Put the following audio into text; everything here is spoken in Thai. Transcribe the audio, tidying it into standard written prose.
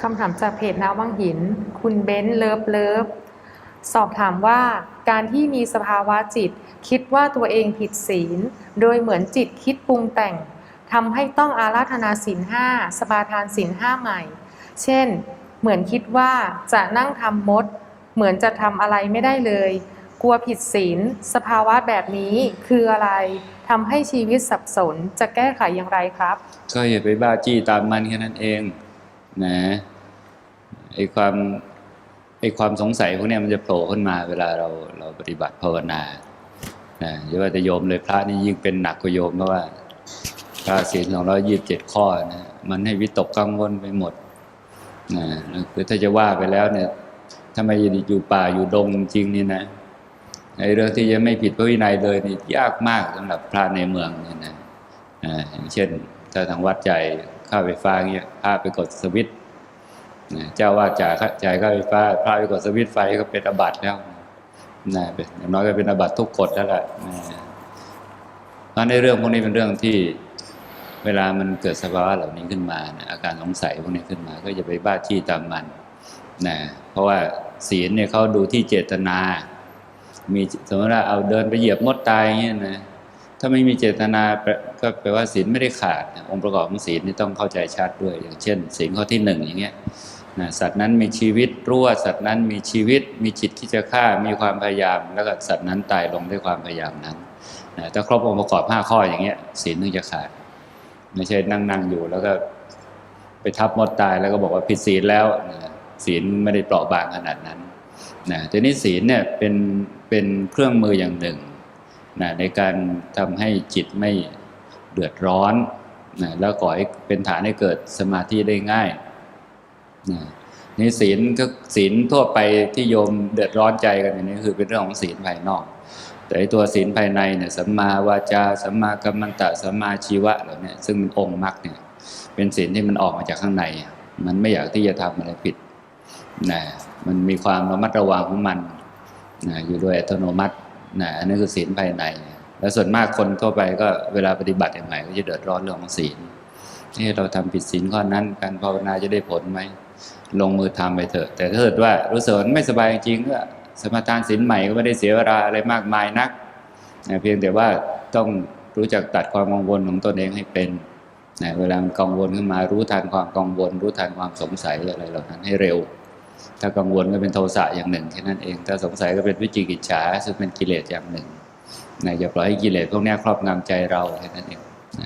คำถามจากเพจนาวังหินคุณเบนซ์เลิฟสอบถามว่าการที่มีสภาวะจิตคิดว่าตัวเองผิดศีลโดยเหมือนจิตคิดปรุงแต่งทำให้ต้องอาราธนาศีลห้าสมาทานศีลห้าใหม่เช่นเหมือนคิดว่าจะนั่งทำมดเหมือนจะทำอะไรไม่ได้เลยกลัวผิดศีลสภาวะแบบนี้คืออะไรทำให้ชีวิตสับสนจะแก้ไขอย่างไรครับก็อย่าไปบ้าจี้ตามมันแค่นั้นเองนะไอ้ความสงสัยพวกนี้มันจะโผล่ขึ้นมาเวลาเราปฏิบัติภาวนานะอย่าว่าแต่โยมเลยพระนี่ยิ่งเป็นหนักกว่าโยมเพราะว่าพระศีล227ข้อนะมันให้วิตกกังวลไปหมดนะคือถ้าจะว่าไปแล้วเนี่ยถ้าไม่อยู่ป่าอยู่ดงจริงนี่นะไอ้เรื่องที่จะไม่ผิดพระวินัยเลยนี่ยากมากสำหรับพระในเมืองนี่นะอย่างเช่นถ้าทางวัดใจค่าไฟฟ้าเงี้ยพระไปกดสวิตช์เจ้าว่าจ่ายค่าไฟฟ้าพระไปกดสวิตช์ไฟก็เป็นอาบัติแล้วนะอย่างน้อยก็เป็นอาบัติทุกกฎแล้วแหละเพราะในเรื่องพวกนี้เป็นเรื่องที่เวลามันเกิดสภาวะเหล่านี้ขึ้นมานะอาการสงสัยพวกนี้ขึ้นมาก็จะไปบ้าจี้ตามมันนะเพราะว่าศีลเนี่ยเขาดูที่เจตนามีสมมติว่าเอาเดินไปเหยียบมดตายอย่างเงี้ยนะถ้าไม่มีเจตนาก็แปลว่าศีลไม่ได้ขาดองค์ประกอบของศีลนี่ต้องเข้าใจชัดด้วยอย่างเช่นศีลข้อที่1อย่างเงี้ยสัตว์นั้นมีชีวิตรู้ว่าสัตว์นั้นมีชีวิตมีจิตที่จะฆ่ามีความพยายามแล้วก็สัตว์นั้นตายลงด้วยความพยายามนั้นถ้าครบองค์ประกอบ5ข้ออย่างเงี้ยศีลถึงจะขาดไม่ใช่นั่งอยู่แล้วก็ไปทับมดตายแล้วก็บอกว่าผิดศีลแล้วศีลไม่ได้เปราะบางขนาดนั้นแต่นี้ศีลเนี่ยเป็นเครื่องมืออย่างหนึ่งในการทำให้จิตไม่เดือดร้อนแล้วก่อให้เป็นฐานให้เกิดสมาธิได้ง่ายนี่ศีลก็ศีลทั่วไปที่โยมเดือดร้อนใจกันอย่างนี้คือเป็นเรื่องของศีลภายนอกแต่ตัวศีลภายในเนี่ยสัมมาวาจาสัมมากัมมันตะสัมมาชีวะเหล่านี้ซึ่งเป็นองค์มรรคเนี่ยเป็นศีลที่มันออกมาจากข้างในมันไม่อยากที่จะทำอะไรผิดมันมีความระมัดระวังของมันอยู่โดยอัตโนมัติอันนี้คือศีลภายในแล้วส่วนมากคนทั่วไปก็เวลาปฏิบัติอย่างไรก็จะเดือดร้อนเรื่องของศีลที่เราทำผิดศีลข้อนั้นการภาวนาจะได้ผลไหมลงมือทำไปเถอะแต่ถ้าเกิดว่ารู้สึกไม่สบายจริงก็สมาทานศีลใหม่ก็ไม่ได้เสียเวลาอะไรมากมายนักเพียงแต่ว่าต้องรู้จักตัดความกังวลของตนเองให้เป็นเวลามันกังวลขึ้นมารู้ทันความกังวลรู้ทันความสงสัยอะไรเหล่านั้นให้เร็วถ้ากังวลก็เป็นโทสะอย่างหนึ่งแค่นั้นเองถ้าสงสัยก็เป็นวิจิกิจฉาซึ่งเป็นกิเลสอย่างหนึ่งอย่าปล่อยให้กิเลสพวกนี้ครอบงำใจเราแค่นั้นเอง